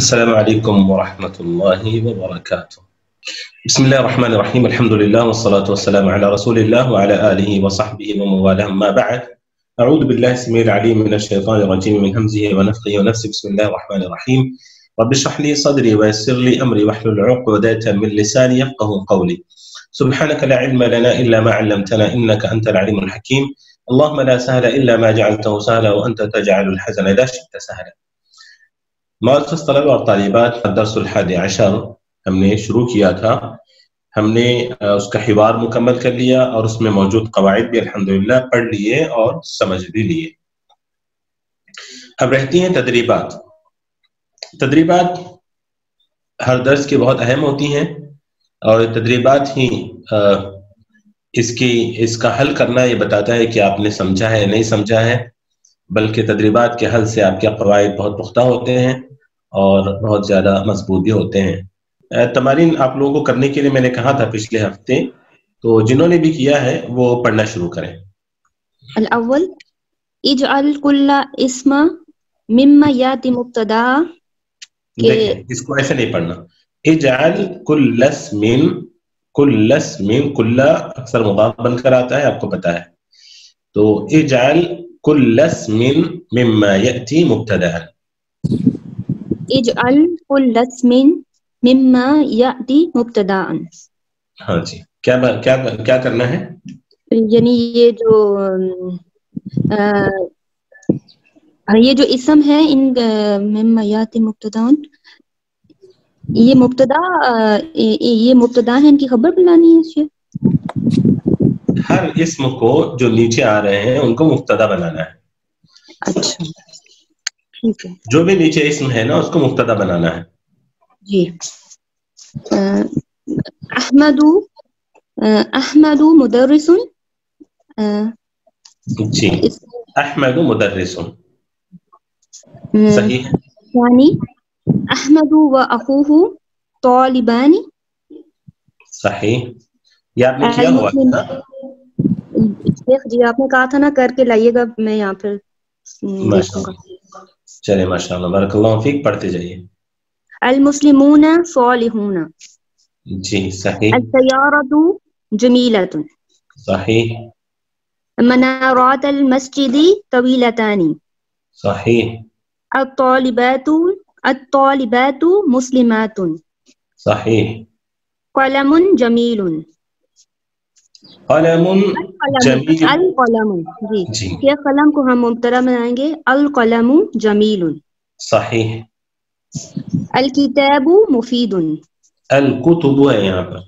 السلام عليكم ورحمة الله وبركاته. بسم الله الرحمن الرحيم، الحمد لله والصلاة والسلام على رسول الله وعلى آله وصحبه ومن والاه، ما بعد. أعوذ بالله السميع العليم من الشيطان الرجيم من همزه ونفخه ونفسه. بسم الله الرحمن الرحيم. رب اشرح لي صدري ويسر لي أمري واحلل عقدة من لساني يفقهوا قولي. سبحانك لا علم لنا إلا ما علمتنا إنك أنت العليم الحكيم. اللهم لا سهل إلا ما جعلته سهلا وأنت تجعل الحزن إذا شئت سهلا. معزز طلبہ اور طالبات، الدرس الحادی عشر ہم نے شروع کیا تھا. ہم نے اس کا حوار مکمل کر لیا اور اس میں موجود قواعد بھی الحمدللہ پڑھ لیے اور سمجھ بھی لیے. اب رہتی ہیں تدریبات. تدریبات ہر درس کی بہت اہم ہوتی ہیں اور تدریبات ہی اس کا حل کرنا یہ بتاتا ہے کہ آپ نے سمجھا ہے نہیں سمجھا ہے، بلکہ تدریبات کے حل سے آپ کے قواعد بہت پختہ ہوتے ہیں اور بہت زیادہ مضبوط بھی ہوتے ہیں. تمارین آپ لوگوں کو کرنے کے لیے میں نے کہا تھا پچھلے ہفتے، تو جنہوں نے بھی کیا ہے وہ پڑھنا شروع کریں. الاول اجعل کل اسم مما یاتی مبتدا. دیکھیں اس کو ایسے نہیں پڑھنا. اجعل کل اسم، کل اسم، کل اکثر مضاف بن کر آتا ہے، آپ کو پتا ہے. تو اجعل کل اسم مما یاتی مبتدا. اجعل کل اسم مما یاتی مبتدا. ہاں جی، کیا کرنا ہے؟ یعنی یہ جو اسم ہے ان مما یاتی مبتدا، یہ مبتدا ہے، ان کی خبر بنانی ہے. ہر اسم کو جو نیچے آ رہے ہیں ان کو مبتدا بنانا ہے. اچھا ٹھیک ہے، جو بھی نیچے اسم ہے نا اس کو مبتدا بنانا ہے. جی. احمد مدرس. جی، احمد مدرس صحیح ہے. ثانی احمد و اخوہ طالبان. صحیح، یہ آپ نے کیا ہوا تھا. شیخ جی آپ نے کہا تھا نا کر کے لائیے گا، میں یہاں پھر دیکھوں گا. چلے ماشاء اللہ، بارک اللہ فیک، پڑھتے جائیے. المسلمون صالحون. جی صحیح. السیارۃ جمیلۃ. صحیح. منارات المسجد طویلتان. صحیح. الطالبات مسلمات. صحیح. قلم جمیل. قلم جمیل. القلم، جی یہ قلم کو ہم مبتدا بنائیں گے، القلم جمیل. صحیح. الکتاب مفید. الکتب ہے یہاں پر.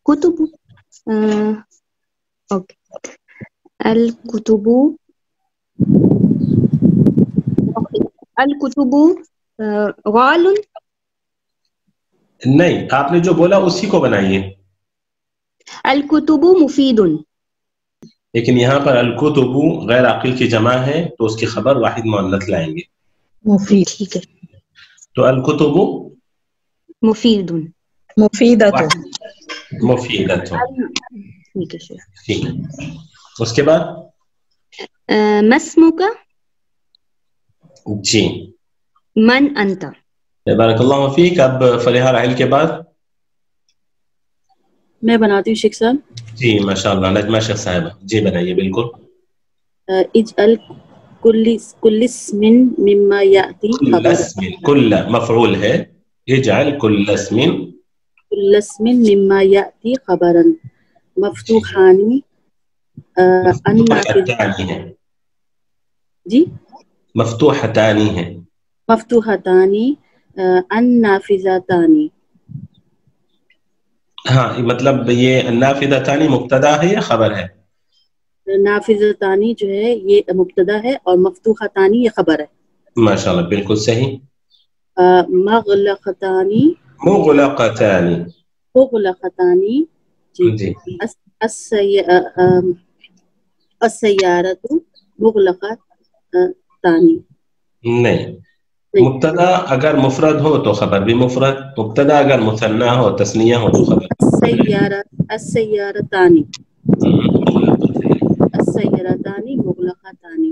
کتب، اوکے. الکتب، الکتب غال. نہیں، آپ نے جو بولا اسی کو بنائیے. الکتب مفید. لیکن یہاں پر الکتب غیر عاقل کی جمع ہے تو اس کی خبر واحد مؤنث لائیں گے. مفید، ٹھیک ہے. تو الکتب مفید. مفیدۃ. مفیدۃ، ٹھیک ہے شیخ. ٹھیک ہے. اس کے بعد مسمک. جی. من انت. بارک اللہ فیک. اب فلیحہ راحل کے بعد میں بناتی ہوں شیخ صاحب. جی ماشاء اللہ، نجمہ شیخ صاحبہ جی بنائیے. بالکل. اجعل کل اسم مما یاتی خبر. کل مفعول ہے. اجعل کل اسم مما یاتی خبرا مفتوحانی. مفتوحتانی ہے. جی مفتوحتانی ہے. مفتوحتانی النافذتانی. ہاں مطلب یہ النافذتانی مبتدا ہے یا خبر ہے؟ نافذتانی جو ہے یہ مبتدا ہے اور مفتوحتانی یہ خبر ہے. ماشاءاللہ بالکل صحیح. مغلقتانی. مغلقتانی. مغلقتانی. جی. السیارۃ مغلقتانی. نہیں، مبتدا اگر مفرد ہو تو خبر بھی مفرد، مبتدا اگر مثنیٰ ہو تثنیہ ہو تو خبر. السیارتانی. السیارتانی مغلقتانی.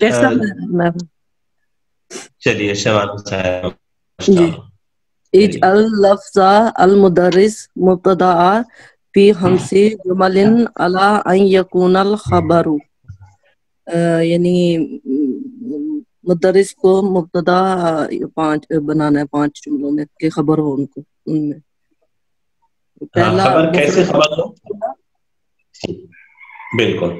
کیسا میں چلیے شبانہ صاحب جی اجعل لفظ المدرس مبتدا فی خمسی جمل علی ان یکون الخبر، یعنی مدرس کو مبتدا 5 بنانا ہے 5 جملوں میں کہ خبر ہو ان میں. پہلا خبر کیسے خبر ہو؟ بالکل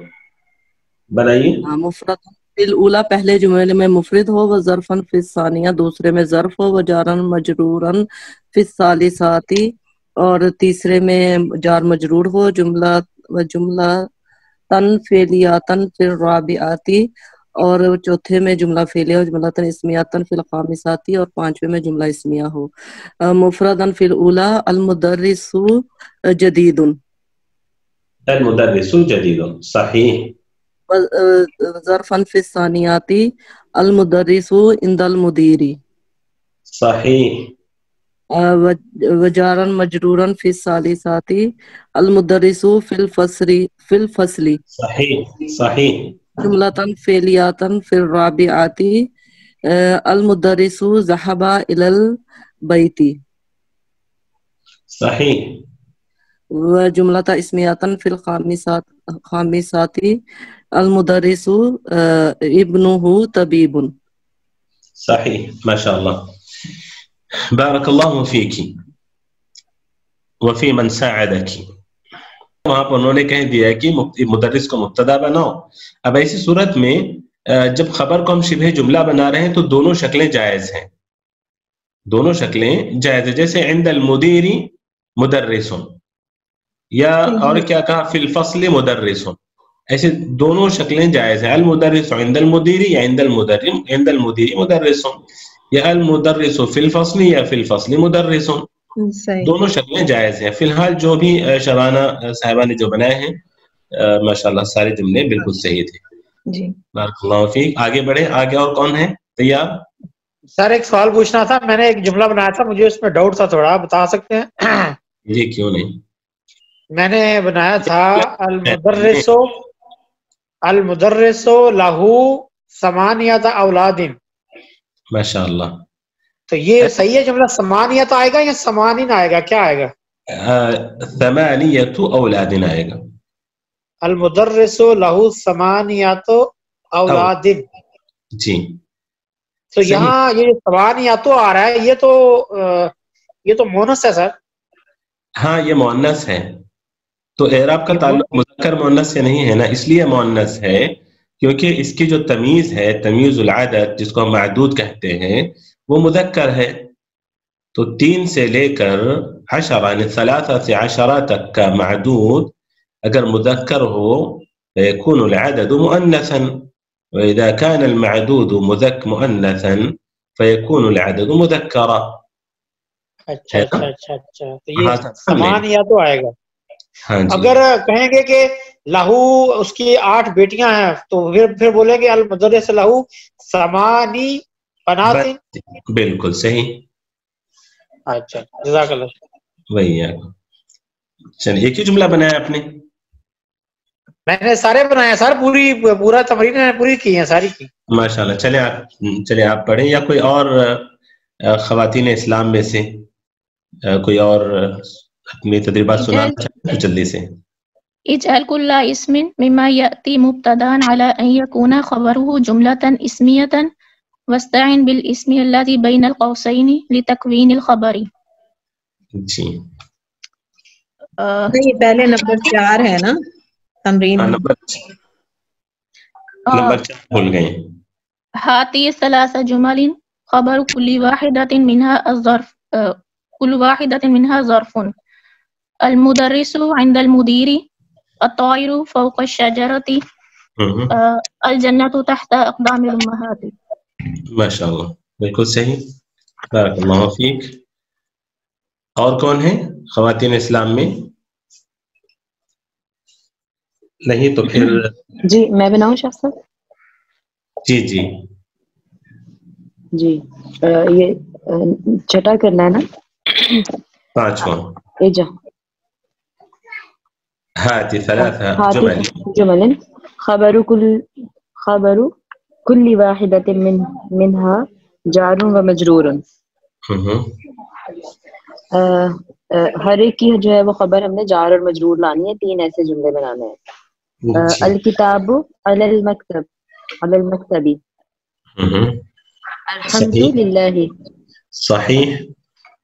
بنائیے. مفرد فی الاولی پہلے جملے میں مفرد ہو، و ظرفا فی الثانیہ دوسرے میں ظرف ہو، و جارا مجرورا فی الثالثات اور تیسرے میں جار مجرور ہو، جملہ تن فعلیاتن فی الرابعات اور چوتھے میں جملہ فعلیہ اور جملہ تن اسمیاتن فی الخامسات اور پانچویں میں جملہ اسمیہ ہو. مفردن فی الاولی المدرس جدید، المدرس جدید صحیح. ظرفا فی الثانیات المدرس عند المدیر صحیح. وجارا مجرورا فی الثالثات المدرس فی الفصل صحیح صحیح. جملة فعلیات فی الرابعات المدرس ذهب الى البیت صحیح. وجملة اسمیات فی الخامسات المدرس ابنه طبیب. صحیح ماشاء اللہ. بارک اللہ فیک وفی من ساعدک. وہاں پر انہوں نے کہہ دیا کہ مدرس کو مبتدا بناؤ. اب ایسی صورت میں جب خبر کو ہم شبہ جملہ بنا رہے ہیں تو دونوں شکلیں جائز ہیں، دونوں شکلیں جائز ہیں. جیسے عند المدیر مدرس، یا اور کیا کہا فی الفصل مدرس، ایسے دونوں شکلیں جائز ہیں. المدرس عند المدیر یا عند المدیر مدرس، یا المدرس فی الفصل یا فی الفصل مدرس، دونوں شکلیں جائز ہیں. فی الحال جو بھی شبانہ صاحبہ نے جو بنائے ہیں ماشاءاللہ سارے جملے بالکل صحیح تھے. جی بارک اللہ فیک. آگے بڑھیں. آگے اور کون ہے تیار؟ سر ایک سوال پوچھنا تھا، میں نے ایک جملہ بنایا تھا، مجھے اس میں ڈاؤٹ تھا تھوڑا، بتا سکتے ہیں؟ جی کیوں نہیں. میں نے بنایا تھا المدرس لہو ثمانیۃ اولاد. ماشاء اللہ. تو یہ صحیح ہے جملہ ثمانیۃ آئے گا یا ثمانین آئے گا، کیا آئے گا؟ ثمانیۃ اولاد آئے گا. المدرس لہو ثمانیۃ اولاد. جی تو یہاں یہ ثمانیۃ آ رہا ہے، یہ تو مونس ہے سر. ہاں یہ مؤنث ہے، تو اعراب کا تعلق مذکر مؤنث سے نہیں ہے نا، اس لیے مؤنث ہے کیونکہ اس کی جو تمیز ہے، تمیز العدد جس کو ہم معدود کہتے ہیں، وہ مذکر ہے. تو 3 سے لے کر 10 یعنی 3 سے 10 تک کا معدود اگر مذکر ہو فيكون العدد مؤنثا، وإذا كان المعدود مؤنثا فيكون العدد مذكرا. اچھا اچھا اچھا اچھا، تو یہ ثمانیۃ تو آئے گا. اگر کہیں گے کہ لہو اس کی 8 بیٹیاں ہیں تو پھر بولیں گے المدرس لہو ثمانی بنات. بالکل صحیح. اچھا جزاک اللہ. وہی ہے. چلیے ایک ہی جملہ بنایا آپ نے؟ میں نے سارے بنائے سر، پورا تمرین پوری کی ہیں ساری کی. ماشاءاللہ. چلے آپ پڑھیں، یا کوئی اور خواتین اسلام میں سے کوئی اور اپنی تدریبات سنانا چاہتے ہیں جلدی سے. اجعل كل اسم مما يأتي مبتدا على أن يكون خبره جملة اسمية واستعن بالاسم الذي بين القوسين لتكوين الخبر. جی یہ پہلے نمبر 4 ہے نا تمرین. نمبر 4 بھول گئے. هذه 3 جمل خبر كل واحدة منها ظرف. المدرس عند المدير، الطائر فوق الشجرة، الجنة تحت أقدام الأمهات. ماشاء اللہ بالکل صحیح. بارک اللہ فیک. اور کون ہے خواتین اسلام میں؟ نہیں تو پھر جی میں بناؤں شاہ صاحب؟ جی یہ چھٹا کرنا ہے نا، 5واں. هاتي 3 جمل خبر كل واحدة منها جار ومجرور. ہر ایک کی جو ہے وہ خبر ہم نے جار اور مجرور لانی ہے. 3 ایسے جملے بنانے ہیں. الکتاب علی المکتب علی المکتبی. الحمد للہ. صحیح.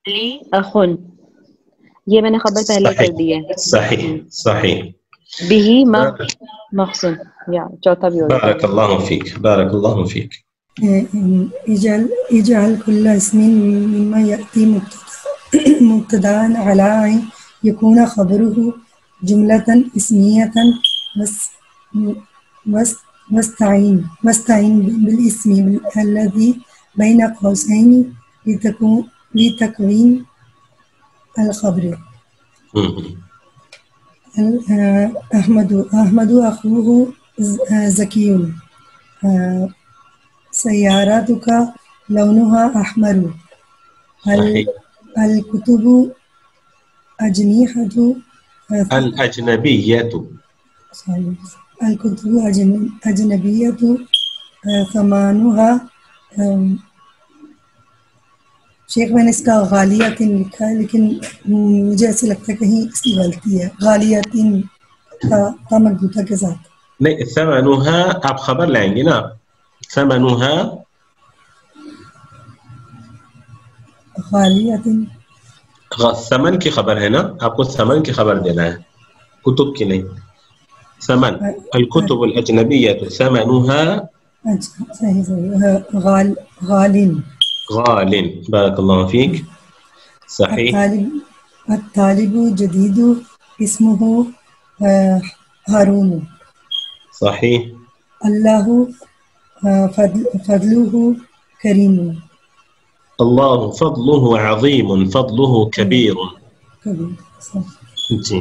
لی اخن، یہ میں نے خبر پہلے کر دی ہے. صحیح صحیح. بھی مخصوص یا چوتھا بھی ہوگا. بارک اللہ فیک بارک اللہ فیک. اجعل كل اسم مما يأتي مبتدأ على أن يكون خبره جملة اسمية واستعين بالاسم الذي بين قوسين لتكوين الخبر. أحمد أخوه زكي. سيارتك لونها أحمر. الكتب أجنحة. الأجنبية. الكتب أجنبية ثمنها. شیخ میں نے اس کا غالیاتن لکھا ہے لیکن مجھے ایسے لگتا ہے کہیں اس کی غلطی ہے. غالیاتن تا مربوطہ کے ساتھ نہیں. ثمنها آپ خبر لائیں گے نا. ثمنها غالیاتن ثمن کی خبر ہے نا. آپ کو ثمن کی خبر دینا ہے, کتب کی نہیں. ثمن الکتب الاجنبیۃ ثمنها. اچھا صحیح غالن. غالن. بارک اللہ فیک. صحیح. الطالب جدید اسمه ہارون. صحیح. اللہ فضلہ کریم. اللہ فضلہ عظیم فضلہ کبیر. جی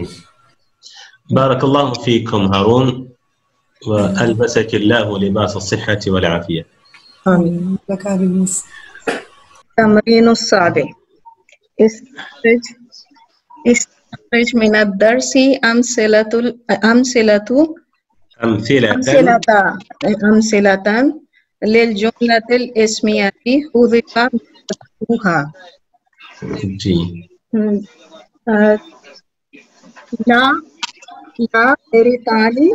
بارک اللہ فیکم ہارون والبسک اللہ لباس الصحة والعافیہ. آمین. تمرین السابع. استخرج من الدرس أمثلة للجملة الاسمية حذف منها. جی. لا بريطاني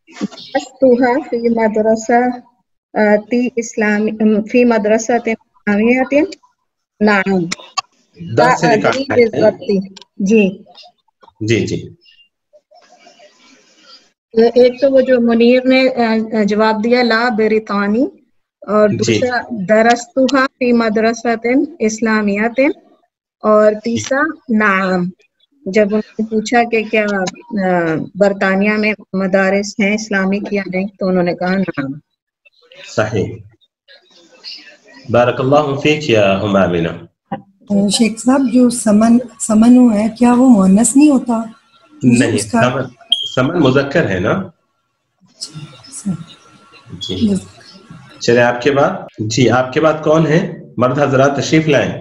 درستها في مدرسة إسلامية. نعم. جی جی جی. ایک تو وہ جو منیر نے جواب دیا لا بریطانی, اور دوسرا درستها فی مدرسۃ اسلامیۃ, اور تیسرا نعم. جب انہوں نے پوچھا کہ کیا برطانیہ میں مدارس ہیں اسلامک یا نہیں, تو انہوں نے کہا نعم. صحیح. بارک اللہ فیک یا آمینہ. شیخ صاحب جو سمنو ہے کیا وہ مؤنث نہیں ہوتا؟ نہیں, سمن مذکر ہے نا. جی چلے آپ کے بعد. جی آپ کے بعد کون ہے؟ مرد حضرات تشریف لائیں.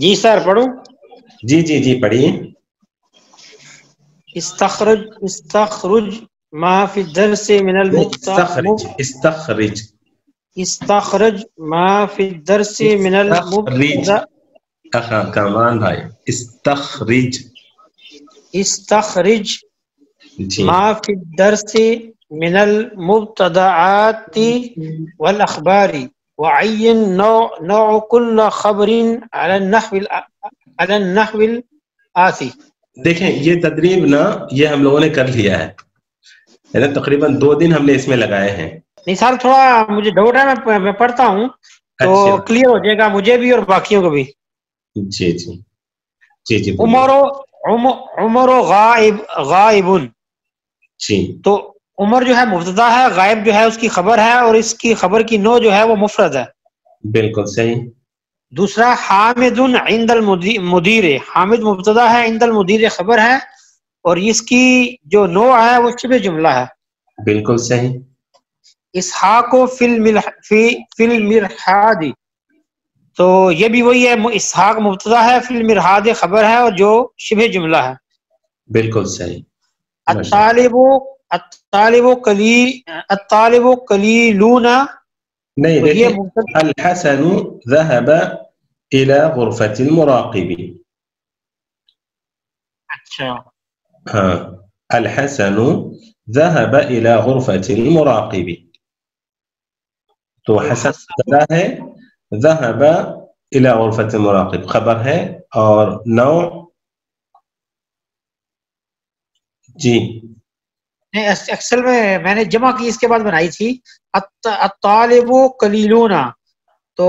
جی سر پڑھوں. جی جی جی پڑھیے. استخرج ما فی الدرس من استخرج ما فی الدرس من المبتدأ. کمان بھائی استخرج ما فی الدرس من المبتدعات والاخبار وعین نوع كل خبر على النحو الآتی. دیکھیں یہ تدریب نا یہ ہم لوگوں نے کر لیا ہے نا, تقریباً 2 دن ہم نے اس میں لگائے ہیں. نہیں سر تھوڑا مجھے ڈاؤٹ ہے, میں پڑھتا ہوں تو کلیئر ہو جائے گا مجھے بھی اور باقیوں کو بھی. جی جی جی جی. عمر غائب. جی تو عمر جو ہے مبتدا ہے, غائب جو ہے اس کی خبر ہے, اور اس کی خبر کی نوع جو ہے وہ مفرد ہے. بالکل صحیح. دوسرا حامد عند المدیر. حامد مبتدا ہے, عند المدیر خبر ہے, اور اس کی جو نوع ہے وہ شبہ جملہ ہے. بالکل صحیح. اسحاق فی المرحاد. تو یہ بھی وہی ہے, اسحاق مبتدا ہے, فی المرحاد خبر ہے, اور جو شبہ جملہ ہے. بالکل صحیح. الطالب الطالب قلیلون نہیں دیکھیں الحسن ذهب الى غرفة المراقب. اچھا ہاں الحسن ذهب الى غرفة المراقب. تو حسن مبتدا ہے، ذهب الى غرفة المراقب خبر ہے، اور نوع جی اکثر میں نے جمع کی اس کے بعد بنائی تھی الطالب قلیلون، تو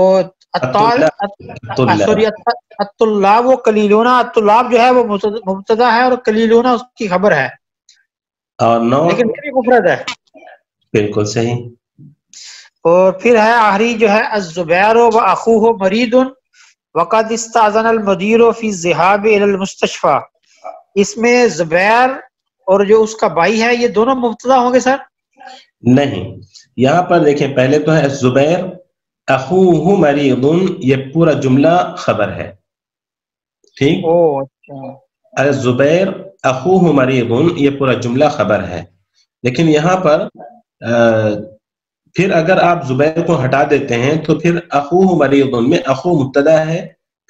الطلاب قلیلون، الطلاب جو ہے وہ مبتدا ہے اور قلیلون اس کی خبر ہے، اور نوع لیکن یہ بھی مفرد ہے. بالکل صحیح. اور پھر ہے آخری جو ہے الزبیر واخوہ مریض وقد استاذن المدیر فی الذهاب الى المستشفى. اس میں زبیر اور جو اس کا بھائی ہے یہ دونوں مبتدا ہوں گے سر؟ نہیں، یہاں پر دیکھیں پہلے تو ہے زبیر اخوہ مریض، یہ پورا جملہ خبر ہے، ٹھیک. الزبیر اخوہ مریض یہ پورا جملہ خبر ہے، لیکن یہاں پر پھر اگر آپ زبیر کو ہٹا دیتے ہیں تو پھر اخوہ مریض میں اخو مبتدا ہے،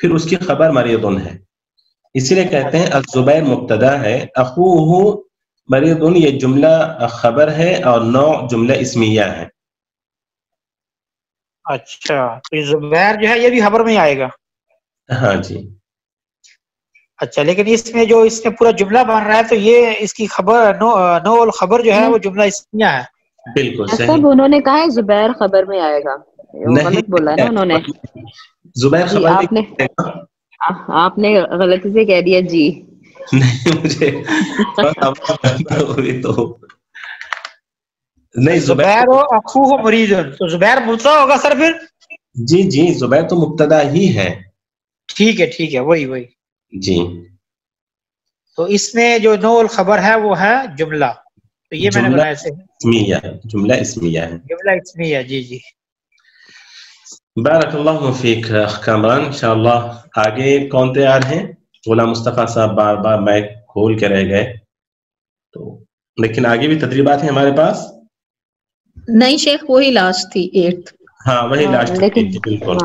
پھر اس کی خبر مریض ہے، اسی لیے کہتے ہیں الزبیر مبتدا ہے، اخوہ مریض یہ جملہ خبر ہے، اور نوع جملہ اسمیہ ہے. اچھا تو زبیر جو ہے یہ بھی خبر میں آئے گا؟ ہاں جی. اچھا لیکن اس میں جو اس میں پورا جملہ بن رہا ہے تو یہ اس کی خبر نو الخبر جو ہے وہ جملہ اسمیہ ہے. بالکل صحیح. سب انہوں نے کہا ہے زبیر خبر میں آئے گا، غلط بولا ہے نا انہوں نے. زبیر جی خبر آپ نے غلطی سے کہہ دیا جی. نہیں مجھے تو نہیں زبیر و اخوہ مریض، تو زبیر مبتدا ہوگا سر پھر؟ جی جی زبیر تو مبتدا ہی ہے. ٹھیک ہے وہی جی. تو اس میں جو نو الخبر ہے وہ ہے جملہ، تو یہ میں نے بنایا سے جملہ اسمیہ ہے. جملہ اسمیہ. جی بارک اللہ فیک کامران. انشاءاللہ آگے کون تیار ہیں؟ غلام مصطفیٰ صاحب بار بار مائک کھول کے رہ گئے، تو لیکن آگے بھی تدریبات ہیں ہمارے پاس. نہیں شیخ وہی لاسٹ تھی 8. ہاں وہی لاسٹ. بالکل.